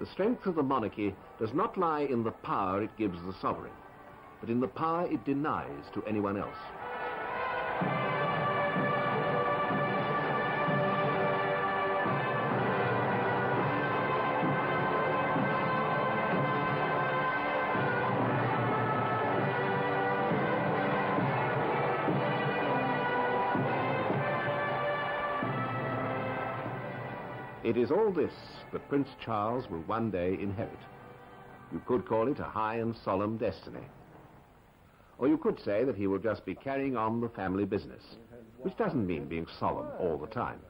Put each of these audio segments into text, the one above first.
The strength of the monarchy does not lie in the power it gives the sovereign, but in the power it denies to anyone else. It is all this that Prince Charles will one day inherit. You could call it a high and solemn destiny. Or you could say that he will just be carrying on the family business, which doesn't mean being solemn all the time.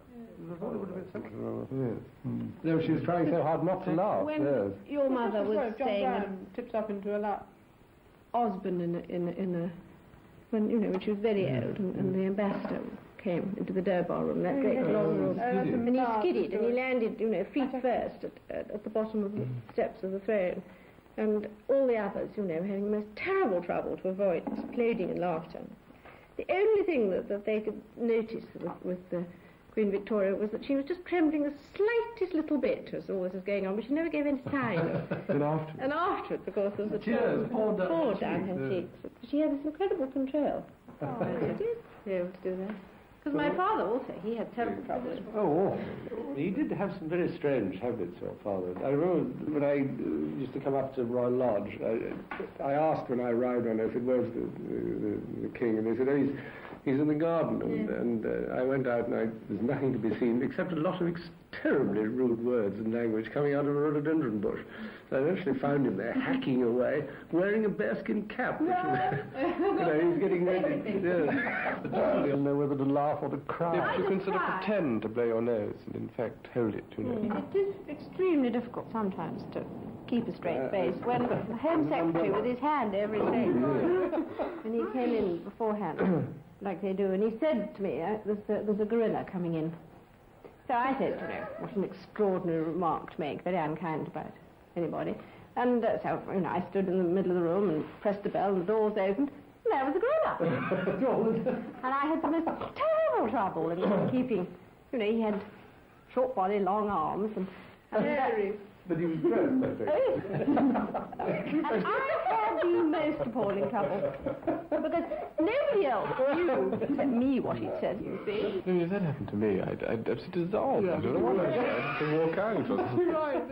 No, she was trying so hard not to laugh. When your mother was saying tips up into a lap. Osborne when she was very old and the ambassador came into the Durbar room, that great long room, and he skidded and he landed, feet first at the bottom of the steps of the throne, and all the others, having the most terrible trouble to avoid exploding in laughter. The only thing that they could notice with Queen Victoria was that she was just trembling the slightest little bit as all this was going on, but she never gave any sign. And afterwards, of course, there was the tears poured down her cheeks. She had this incredible control. She did be able to do that. Because my father also, he had terrible trouble. Oh, he did have some very strange habits, your father. I remember when I used to come up to Royal Lodge, I asked when I arrived on if it was the king, and they said, oh, he's in the garden. And I went out and there's nothing to be seen except a lot of terribly rude words and language coming out of a rhododendron bush. So I eventually found him there hacking away, wearing a bearskin cap. Which was, he was getting ready. You don't know whether to laugh or to cry. If you can sort of pretend to blow your nose and in fact hold it, It is extremely difficult sometimes to keep a straight face when the Home Secretary with his hand over his face. And he came in beforehand, like they do, and he said to me, there's a gorilla coming in. So I said, what an extraordinary remark to make, very unkind about anybody. And so, I stood in the middle of the room and pressed the bell and the doors opened, and there was a gorilla. And I had the most terrible trouble in keeping, he had short body, long arms, and but he was dressed, I think. And I had the most appalling trouble, because nobody else knew except me what he'd said, you see. If that happened to me, I'd dissolve. I don't know what I'd to walk out. Right.